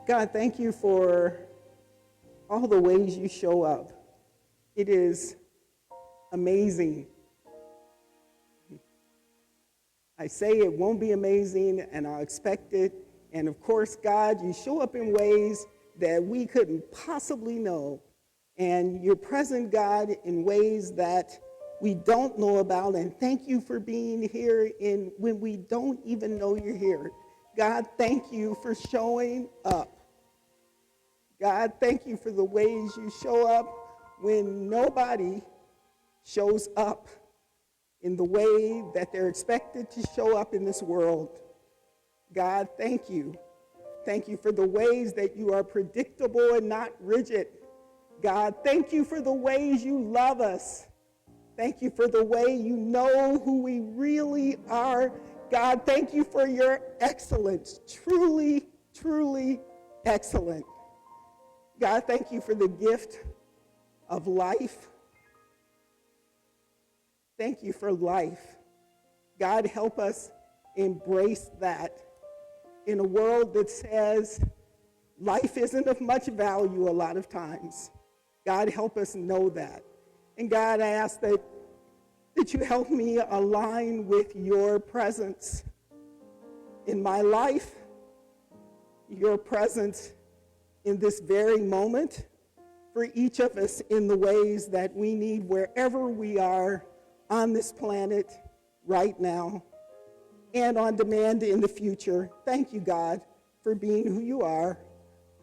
God, thank you for all the ways you show up. It is amazing. I say it won't be amazing, and I'll expect it. And of course, God, you show up in ways that we couldn't possibly know. And you're present, God, in ways that we don't know about. And thank you for being here when we don't even know you're here. God, thank you for showing up. God, thank you for the ways you show up when nobody shows up in the way that they're expected to show up in this world. God, thank you. Thank you for the ways that you are predictable and not rigid. God, thank you for the ways you love us. Thank you for the way you know who we really are. God, thank you for your excellence. Truly, truly excellent. God, thank you for the gift of life. Thank you for life. God, help us embrace that in a world that says life isn't of much value a lot of times. God, help us know that. And God, I ask that you help me align with your presence in my life, your presence in this very moment for each of us in the ways that we need wherever we are on this planet right now and on demand in the future. Thank you, God, for being who you are.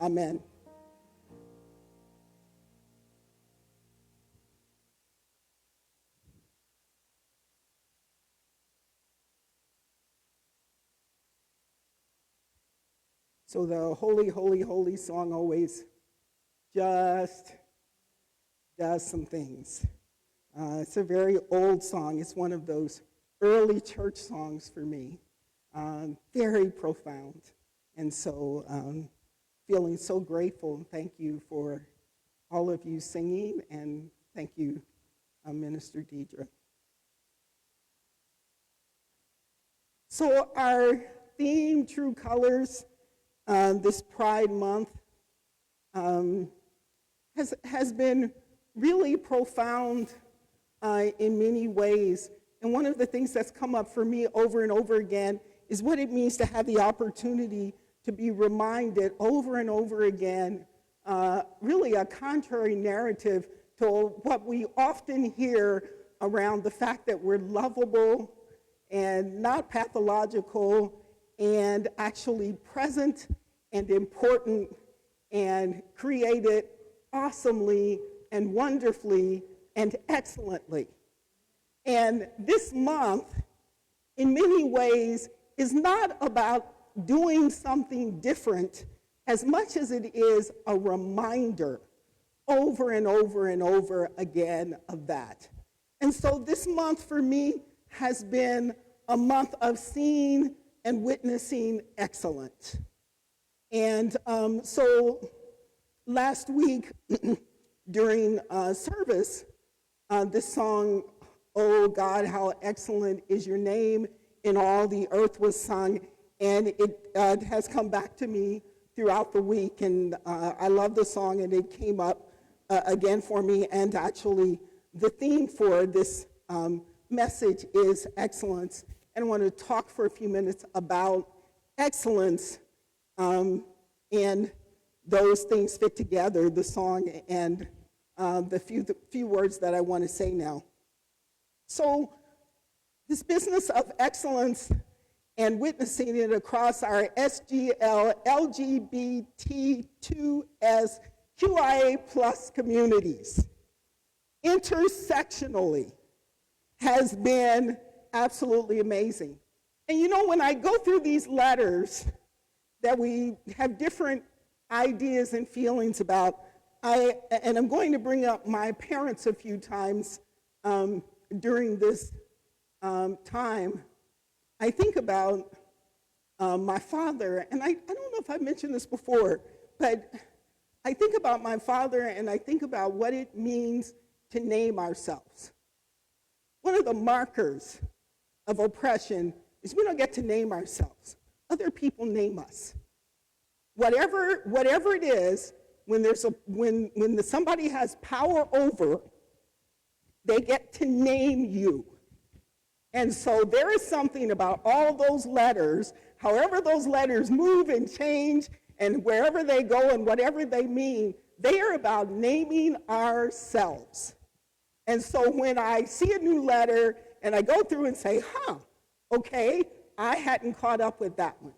Amen. So the holy, holy, holy song always just does some things. It's a very old song. It's one of those early church songs for me. Very profound. And so feeling so grateful, and thank you for all of you singing, and thank you, Minister Deidre. So our theme, True Colors, this Pride Month has been really profound in many ways. And one of the things that's come up for me over and over again is what it means to have the opportunity to be reminded over and over again, really a contrary narrative to what we often hear around the fact that we're lovable and not pathological and actually present and important and created awesomely and wonderfully and excellently. And this month, in many ways, is not about doing something different as much as it is a reminder over and over and over again of that. And so this month for me has been a month of seeing and witnessing excellence. And so last week during service, this song, "Oh God, how excellent is your name in all the earth," was sung, and it has come back to me throughout the week, and I love the song, and it came up again for me, and actually the theme for this message is excellence, and I want to talk for a few minutes about excellence, and those things fit together, the song and the few words that I want to say now. So this business of excellence and witnessing it across our SGL, LGBT2S, QIA plus communities, intersectionally, has been absolutely amazing. And you know, when I go through these letters that we have different ideas and feelings about, and I'm going to bring up my parents a few times during this time, I think about my father, and I don't know if I've mentioned this before, but I think about my father and I think about what it means to name ourselves. One of the markers of oppression is we don't get to name ourselves. Other people name us. Whatever it is, when somebody has power over, they get to name you. And so there is something about all those letters, however those letters move and change, and wherever they go and whatever they mean, they are about naming ourselves. And so when I see a new letter and I go through and say, okay, I hadn't caught up with that one.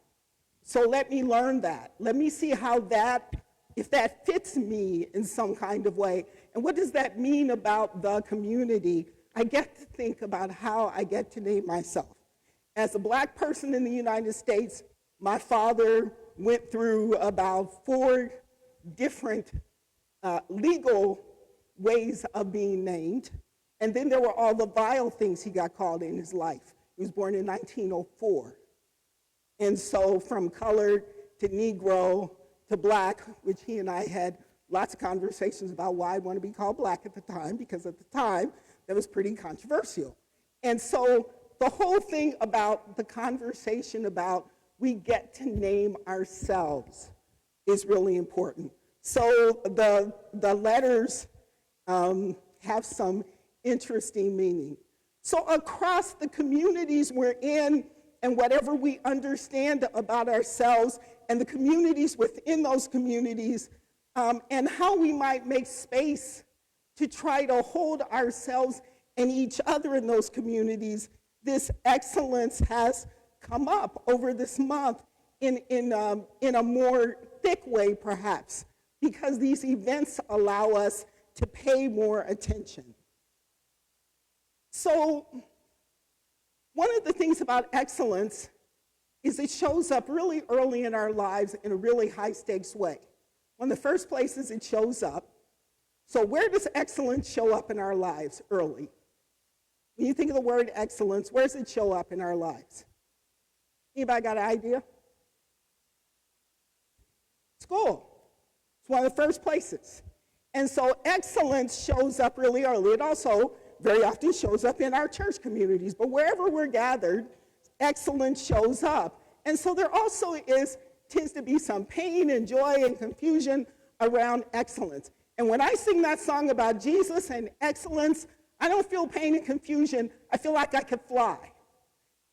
So let me learn that. Let me see how if that fits me in some kind of way. And what does that mean about the community? I get to think about how I get to name myself. As a Black person in the United States, my father went through about 4 different legal ways of being named. And then there were all the vile things he got called in his life. He was born in 1904. And so from colored to Negro to Black, which he and I had lots of conversations about why I want to be called Black at the time, because at the time, that was pretty controversial. And so the whole thing about the conversation about we get to name ourselves is really important. So the letters have some interesting meaning. So across the communities we're in and whatever we understand about ourselves and the communities within those communities and how we might make space to try to hold ourselves and each other in those communities, this excellence has come up over this month in a more thick way, perhaps, because these events allow us to pay more attention. So one of the things about excellence is it shows up really early in our lives in a really high-stakes way. One of the first places it shows up. So where does excellence show up in our lives early? When you think of the word excellence, where does it show up in our lives? Anybody got an idea? School. It's one of the first places. And so excellence shows up really early. It also very often shows up in our church communities. But wherever we're gathered, excellence shows up. And so there also tends to be some pain and joy and confusion around excellence. And when I sing that song about Jesus and excellence, I don't feel pain and confusion. I feel like I could fly.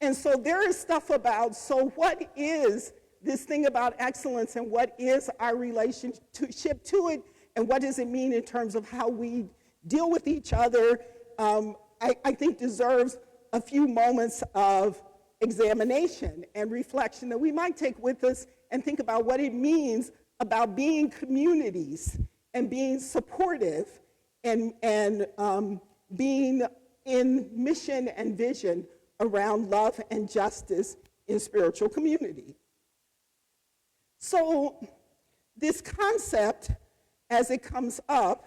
And so there is stuff about, so what is this thing about excellence and what is our relationship to it and what does it mean in terms of how we deal with each other, I think deserves a few moments of examination and reflection that we might take with us and think about what it means about being communities and being supportive and being in mission and vision around love and justice in spiritual community. So this concept, as it comes up,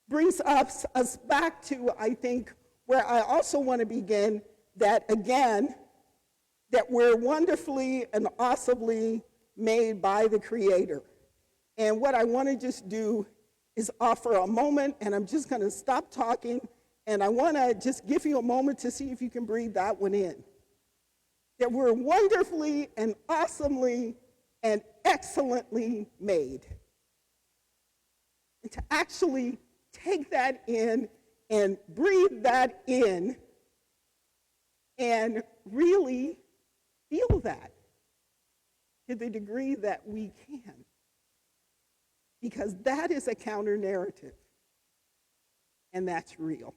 brings us back to, I think, where I also want to begin, that again, that we're wonderfully and awesomely made by the Creator. And what I want to just do is offer a moment, and I'm just going to stop talking, and I want to just give you a moment to see if you can breathe that one in. That we're wonderfully and awesomely and excellently made. And to actually take that in and breathe that in and really feel that to the degree that we can. Because that is a counter narrative, and that's real.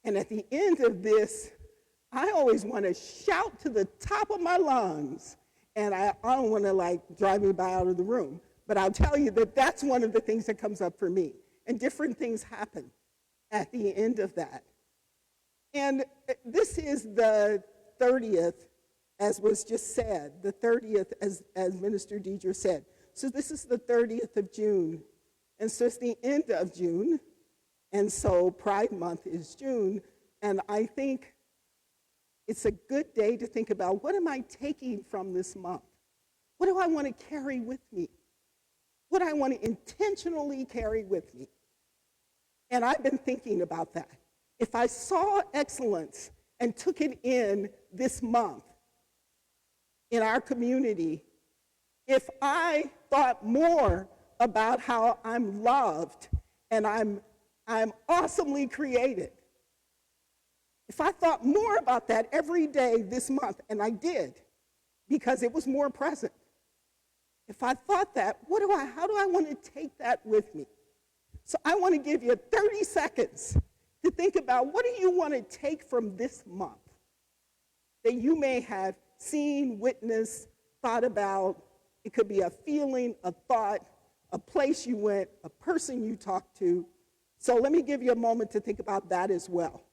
And at the end of this, I always want to shout to the top of my lungs. And I don't want to drive me out of the room. But I'll tell you that that's one of the things that comes up for me. And different things happen at the end of that. And this is the 30th, as was just said, the 30th, as Minister Deidre said. So this is the 30th of June. And so it's the end of June. And so Pride Month is June. And I think it's a good day to think about, what am I taking from this month? What do I want to carry with me? What do I want to intentionally carry with me? And I've been thinking about that. If I saw excellence and took it in this month in our community, if I thought more about how I'm loved and I'm awesomely created, if I thought more about that every day this month, and I did, because it was more present, if I thought that, how do I want to take that with me? So I want to give you 30 seconds to think about, what do you want to take from this month that you may have seen, witnessed, thought about. It could be a feeling, a thought, a place you went, a person you talked to. So let me give you a moment to think about that as well.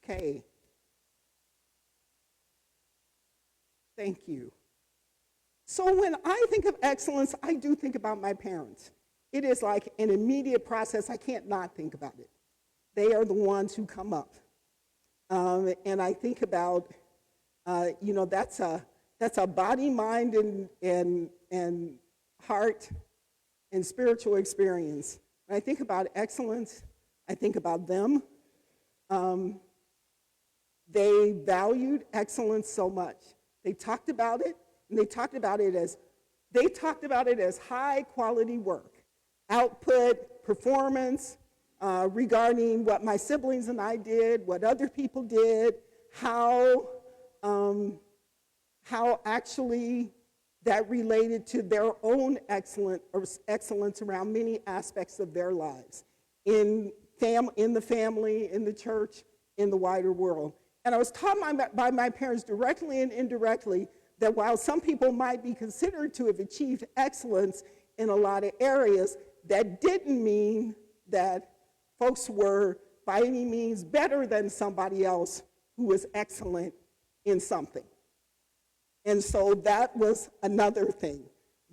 Okay. Thank you. So when I think of excellence, I do think about my parents. It is like an immediate process. I can't not think about it. They are the ones who come up. And I think about, that's a body, mind, and heart and spiritual experience. When I think about excellence, I think about them. They valued excellence so much. They talked about it, and they talked about it as high quality work, output, performance, regarding what my siblings and I did, what other people did, how actually that related to their own excellence around many aspects of their lives, in the family, in the church, in the wider world. And I was taught by my parents directly and indirectly that while some people might be considered to have achieved excellence in a lot of areas, that didn't mean that folks were by any means better than somebody else who was excellent in something. And so that was another thing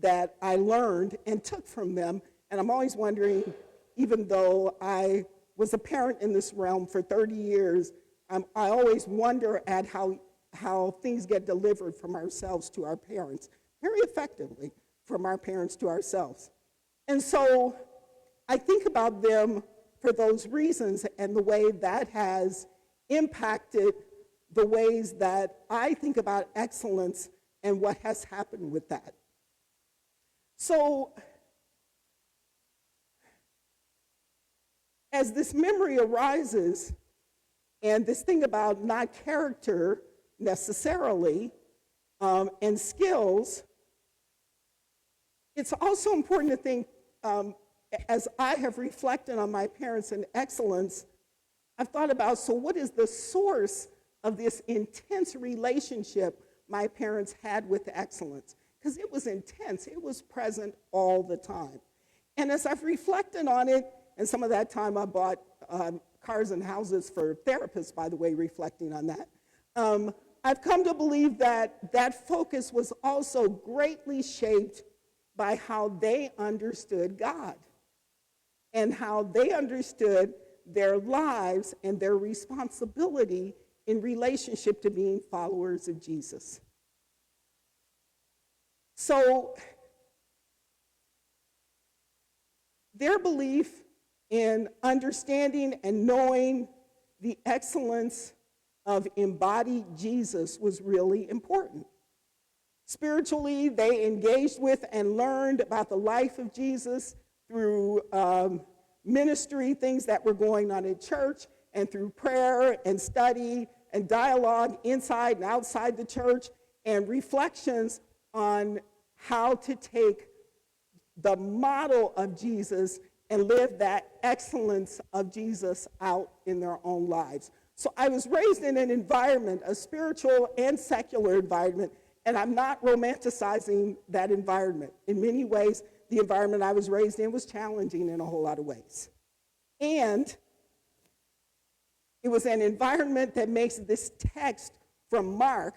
that I learned and took from them. And I'm always wondering, even though I was a parent in this realm for 30 years, I always wonder at how things get delivered from ourselves to our parents, very effectively from our parents to ourselves. And so I think about them for those reasons and the way that has impacted the ways that I think about excellence and what has happened with that. So as this memory arises, and this thing about not character necessarily, and skills, it's also important to think, as I have reflected on my parents and excellence, I've thought about, so what is the source of this intense relationship my parents had with excellence? Because it was intense, it was present all the time. And as I've reflected on it, and some of that time I bought cars and houses for therapists, by the way, reflecting on that. I've come to believe that that focus was also greatly shaped by how they understood God and how they understood their lives and their responsibility in relationship to being followers of Jesus. So their belief in understanding and knowing the excellence of embodied Jesus was really important. Spiritually, they engaged with and learned about the life of Jesus through ministry, things that were going on in church, and through prayer and study and dialogue inside and outside the church, and reflections on how to take the model of Jesus and live that excellence of Jesus out in their own lives. So I was raised in an environment, a spiritual and secular environment, And I'm not romanticizing that environment. In many ways, the environment I was raised in was challenging in a whole lot of ways. And it was an environment that makes this text from Mark,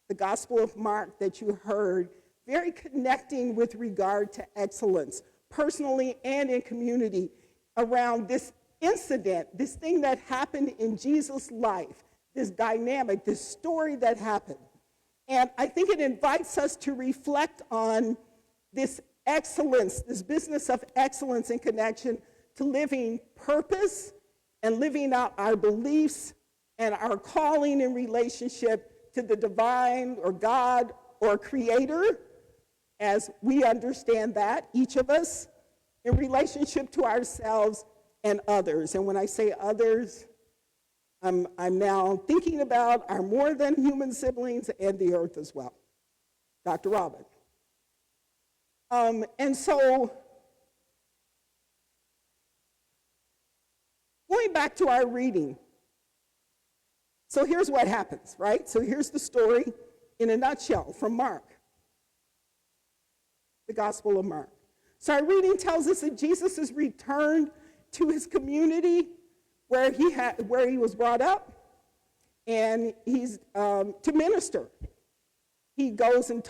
the Gospel of Mark that you heard, very connecting with regard to excellence, personally and in community, around this incident, this thing that happened in Jesus' life, this dynamic, this story that happened. And I think it invites us to reflect on this excellence, this business of excellence in connection to living purpose and living out our beliefs and our calling in relationship to the divine or God or creator, as we understand that, each of us, in relationship to ourselves and others. And when I say others, I'm now thinking about our more than human siblings and the earth as well. Dr. Robin. And so, going back to our reading, so here's what happens, right? So here's the story in a nutshell from Mark, the Gospel of Mark. So our reading tells us that Jesus has returned to his community where he was brought up, and he's to minister. He goes and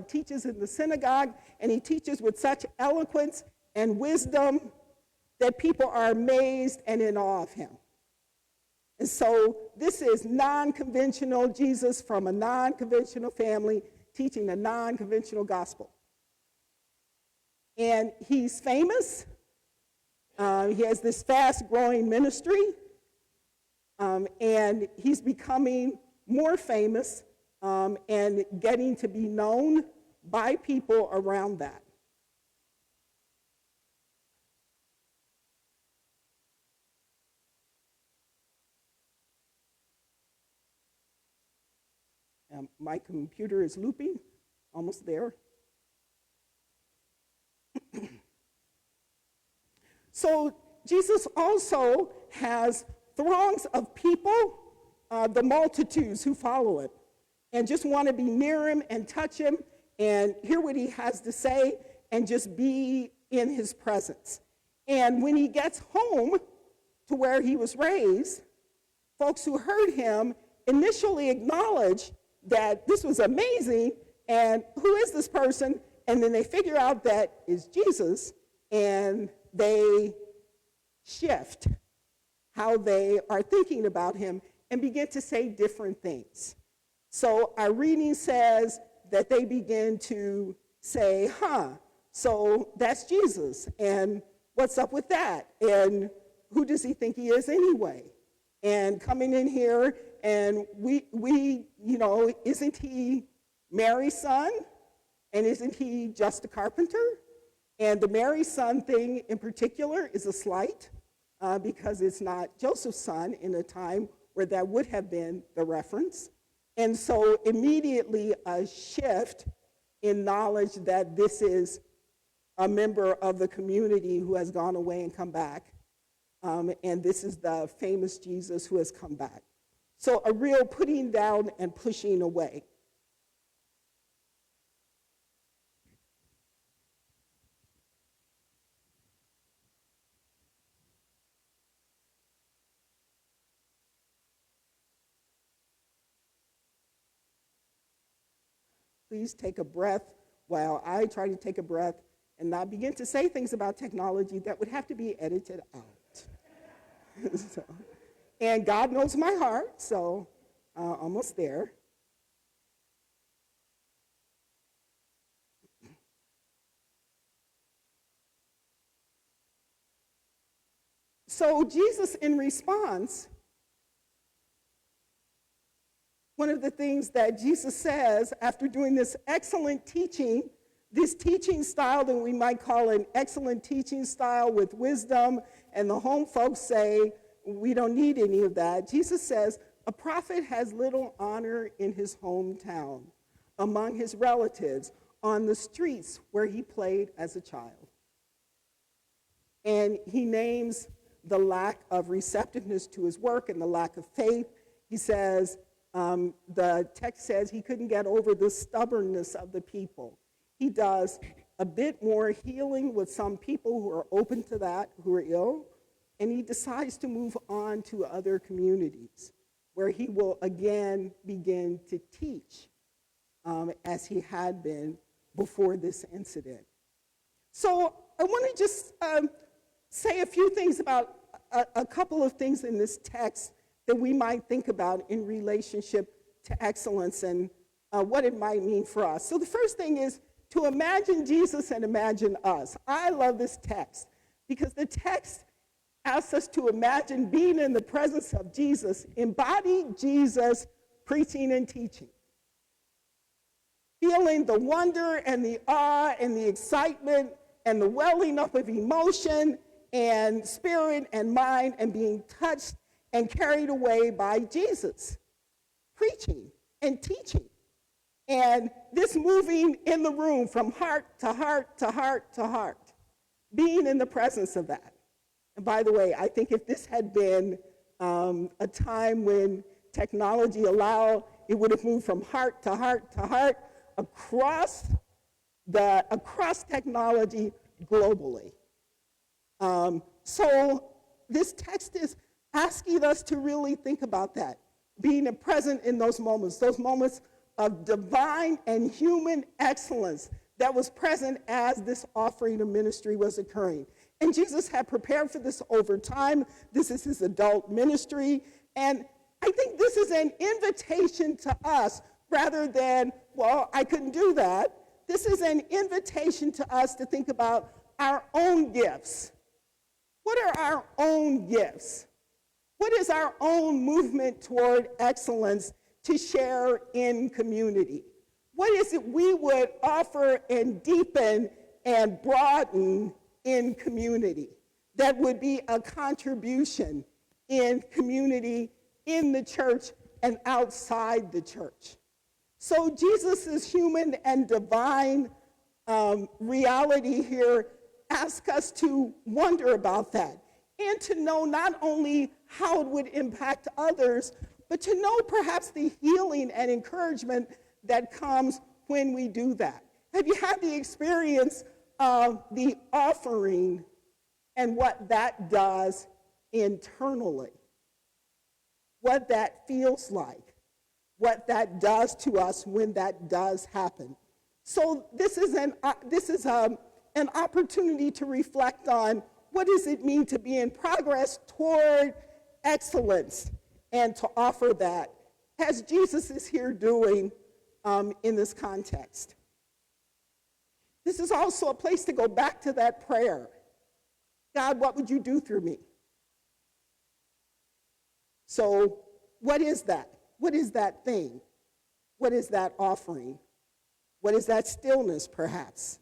teaches in the synagogue, and he teaches with such eloquence and wisdom that people are amazed and in awe of him. And so this is non-conventional Jesus from a non-conventional family teaching a non-conventional gospel. And he's famous. He has this fast-growing ministry, and he's becoming more famous and getting to be known by people around that. My computer is looping, almost there. So Jesus also has throngs of people, the multitudes who follow him, and just want to be near him and touch him and hear what he has to say and just be in his presence. And when he gets home to where he was raised, folks who heard him initially acknowledge that this was amazing and who is this person? And then they figure out that it's Jesus, and they shift how they are thinking about him and begin to say different things. So our reading says that they begin to say, so that's Jesus, and what's up with that? And who does he think he is anyway? And coming in here, and we isn't he Mary's son? And isn't he just a carpenter? And the Mary's son thing in particular is a slight because it's not Joseph's son in a time where that would have been the reference. And so immediately a shift in knowledge that this is a member of the community who has gone away and come back. And this is the famous Jesus who has come back. So a real putting down and pushing away. Please take a breath while I try to take a breath and not begin to say things about technology that would have to be edited out. So, and God knows my heart, so almost there. So Jesus, in response, one of the things that Jesus says after doing this excellent teaching, this teaching style that we might call an excellent teaching style with wisdom, and the home folks say, we don't need any of that. Jesus says, a prophet has little honor in his hometown, among his relatives, on the streets where he played as a child. And he names the lack of receptiveness to his work and the lack of faith. He says, The text says he couldn't get over the stubbornness of the people. He does a bit more healing with some people who are open to that, who are ill, and he decides to move on to other communities where he will again begin to teach as he had been before this incident. So I want to just say a few things about a couple of things in this text that we might think about in relationship to excellence and what it might mean for us. So the first thing is to imagine Jesus and imagine us. I love this text because the text asks us to imagine being in the presence of Jesus, embodied Jesus preaching and teaching, feeling the wonder and the awe and the excitement and the welling up of emotion and spirit and mind and being touched and carried away by Jesus, preaching and teaching. And this moving in the room from heart to heart to heart to heart, being in the presence of that. And by the way, I think if this had been a time when technology allowed, it would have moved from heart to heart to heart across technology globally. So this text is asking us to really think about that, being present in those moments of divine and human excellence that was present as this offering of ministry was occurring. And Jesus had prepared for this over time. This is his adult ministry. And I think this is an invitation to us rather than, well, I couldn't do that. This is an invitation to us to think about our own gifts. What are our own gifts? What is our own movement toward excellence to share in community? What is it we would offer and deepen and broaden in community that would be a contribution in community, in the church, and outside the church? So Jesus' human and divine reality here asks us to wonder about that and to know not only how it would impact others, but to know perhaps the healing and encouragement that comes when we do that. Have you had the experience of the offering and what that does internally? What that feels like? What that does to us when that does happen? So this is an opportunity to reflect on what does it mean to be in progress toward excellence and to offer that as Jesus is here doing in this context. This is also a place to go back to that prayer. God, what would you do through me? So what is that? What is that thing? What is that offering? What is that stillness, perhaps,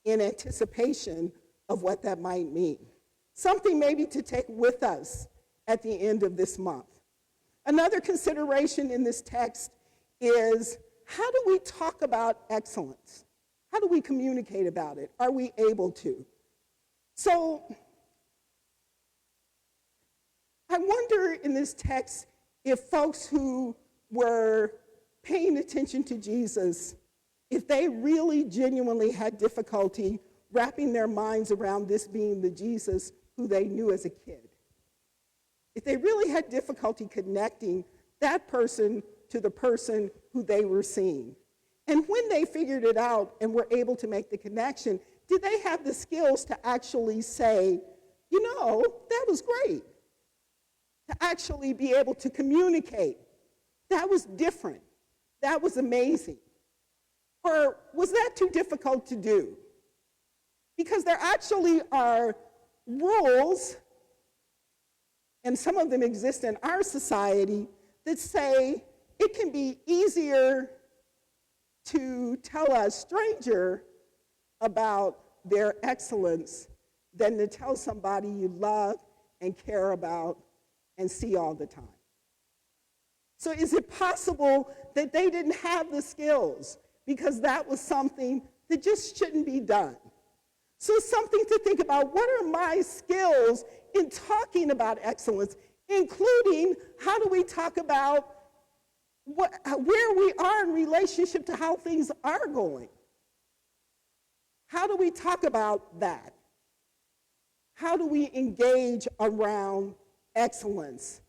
in anticipation of what that might mean? Something maybe to take with us at the end of this month. Another consideration in this text is, how do we talk about excellence? How do we communicate about it? Are we able to? So I wonder in this text if folks who were paying attention to Jesus, if they really genuinely had difficulty wrapping their minds around this being the Jesus who they knew as a kid. If they really had difficulty connecting that person to the person who they were seeing. And when they figured it out and were able to make the connection, did they have the skills to actually say, you know, that was great? To actually be able to communicate. That was different. That was amazing. Or was that too difficult to do? Because there actually are rules, and some of them exist in our society, that say it can be easier to tell a stranger about their excellence than to tell somebody you love and care about and see all the time. So is it possible that they didn't have the skills because that was something that just shouldn't be done? So something to think about, what are my skills in talking about excellence, including how do we talk about where we are in relationship to how things are going. How do we talk about that? How do we engage around excellence?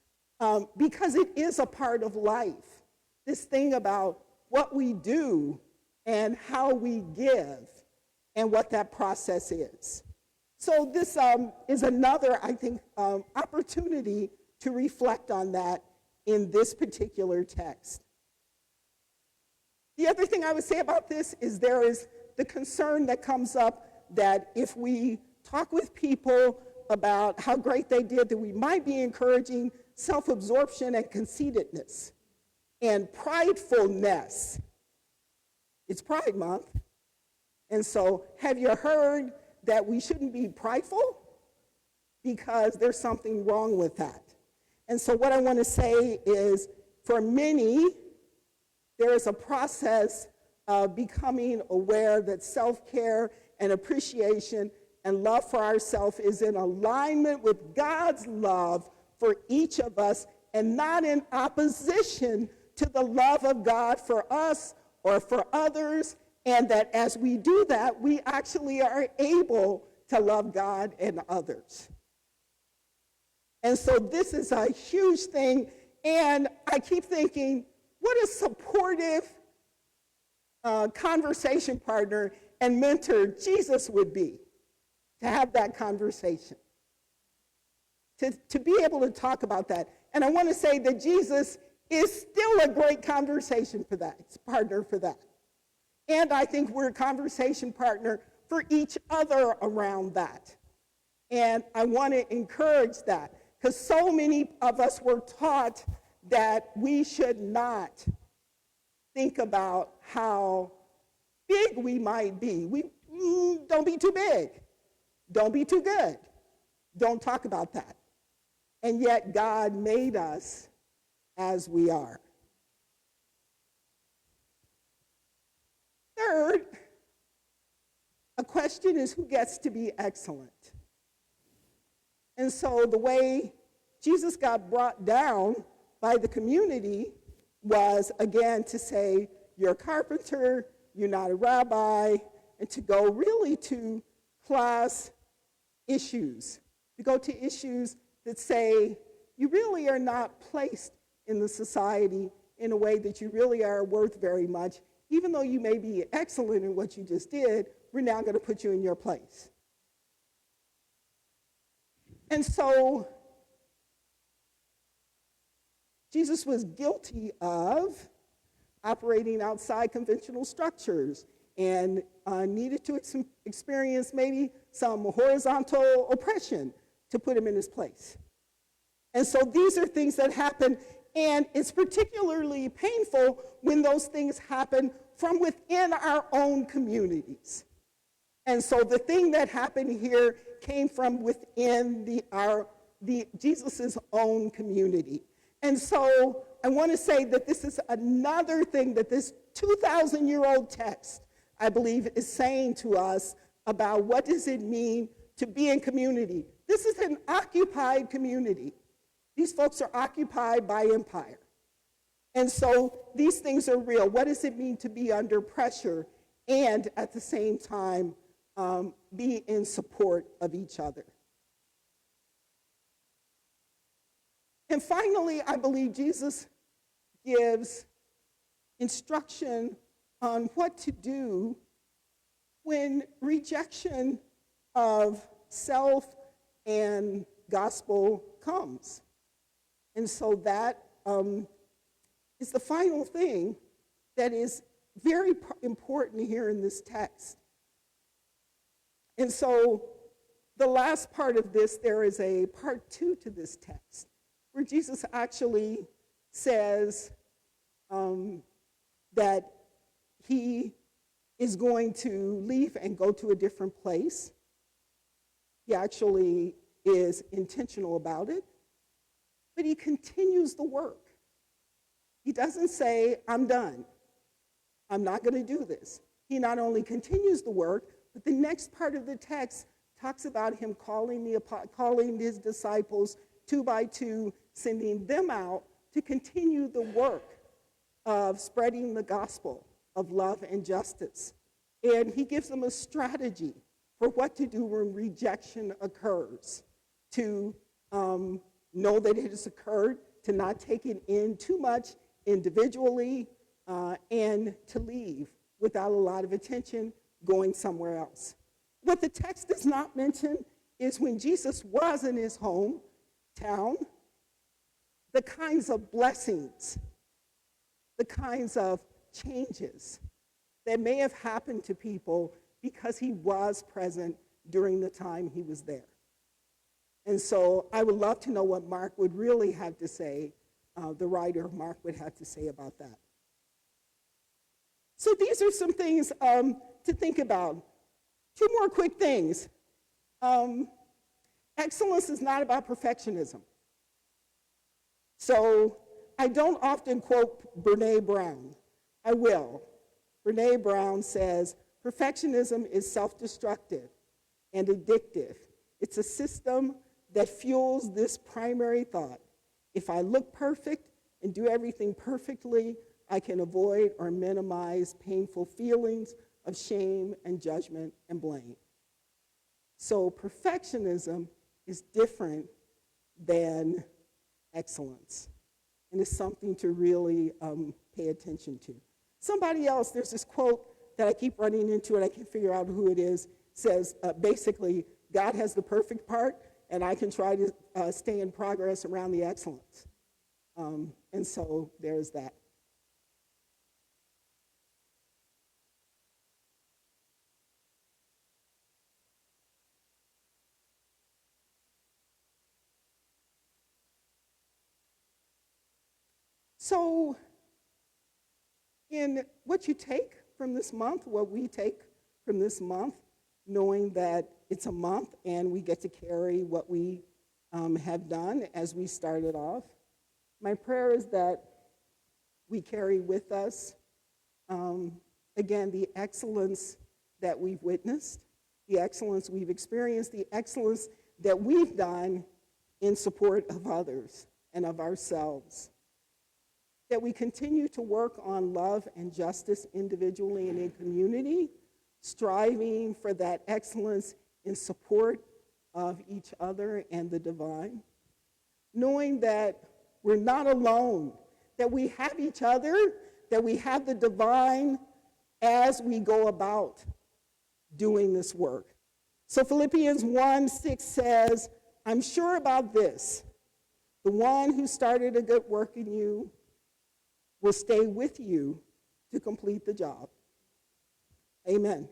Because it is a part of life. This thing about what we do and how we give and what that process is. So this is another, I think, opportunity to reflect on that in this particular text. The other thing I would say about this is there is the concern that comes up that if we talk with people about how great they did, that we might be encouraging self-absorption and conceitedness and pridefulness. It's Pride Month. And so have you heard that we shouldn't be prideful? Because there's something wrong with that. And so what I want to say is, for many, there is a process of becoming aware that self-care and appreciation and love for ourselves is in alignment with God's love for each of us and not in opposition to the love of God for us or for others, and that as we do that, we actually are able to love God and others. And so this is a huge thing, and I keep thinking, what a supportive conversation partner and mentor Jesus would be to have that conversation, to be able to talk about that. And I want to say that Jesus is still a great conversation for that, partner for that. And I think we're a conversation partner for each other around that. And I want to encourage that, because so many of us were taught that we should not think about how big we might be. Don't be too big. Don't be too good. Don't talk about that. And yet God made us as we are. Third, a question is, who gets to be excellent? And so the way Jesus got brought down by the community was, again, to say, you're a carpenter, you're not a rabbi, and to go really to class issues, to go to issues that say, you really are not placed in the society in a way that you really are worth very much. Even though you may be excellent in what you just did, we're now going to put you in your place. And so Jesus was guilty of operating outside conventional structures and needed to experience maybe some horizontal oppression to put him in his place. And so these are things that happen, and it's particularly painful when those things happen from within our own communities. And so the thing that happened here came from within Jesus' own community. And so I want to say that this is another thing that this 2,000-year-old text, I believe, is saying to us about what does it mean to be in community. This is an occupied community. These folks are occupied by empire. And so these things are real. What does it mean to be under pressure and at the same time be in support of each other? And finally, I believe Jesus gives instruction on what to do when rejection of self and gospel comes. And so that is the final thing that is very important here in this text. And so the last part of this, there is a part 2 to this text, where Jesus actually says that he is going to leave and go to a different place. He actually is intentional about it, but he continues the work. He doesn't say, I'm done. I'm not going to do this. He not only continues the work, but the next part of the text talks about him calling his disciples 2 by 2, sending them out to continue the work of spreading the gospel of love and justice. And he gives them a strategy for what to do when rejection occurs, to know that it has occurred, to not take it in too much individually, and to leave without a lot of attention, going somewhere else. What the text does not mention is when Jesus was in his hometown, the kinds of blessings, the kinds of changes that may have happened to people because he was present during the time he was there. And so I would love to know what Mark would really have to say, the writer of Mark would have to say about that. So these are some things to think about. Two more quick things. Excellence is not about perfectionism. So I don't often quote Brene Brown. I will. Brene Brown says, perfectionism is self-destructive and addictive. It's a system that fuels this primary thought. If I look perfect and do everything perfectly, I can avoid or minimize painful feelings of shame and judgment and blame. So perfectionism is different than excellence, and it's something to really pay attention to. Somebody else, there's this quote that I keep running into, and I can't figure out who it is, says basically, God has the perfect part, and I can try to stay in progress around the excellence. And so there's that. So in what you take from this month, what we take from this month, knowing that it's a month and we get to carry what we have done as we started off, my prayer is that we carry with us, again, the excellence that we've witnessed, the excellence we've experienced, the excellence that we've done in support of others and of ourselves. That we continue to work on love and justice individually and in community, striving for that excellence in support of each other and the divine. Knowing that we're not alone, that we have each other, that we have the divine as we go about doing this work. So Philippians 1:6 says, I'm sure about this, the one who started a good work in you will stay with you to complete the job. Amen.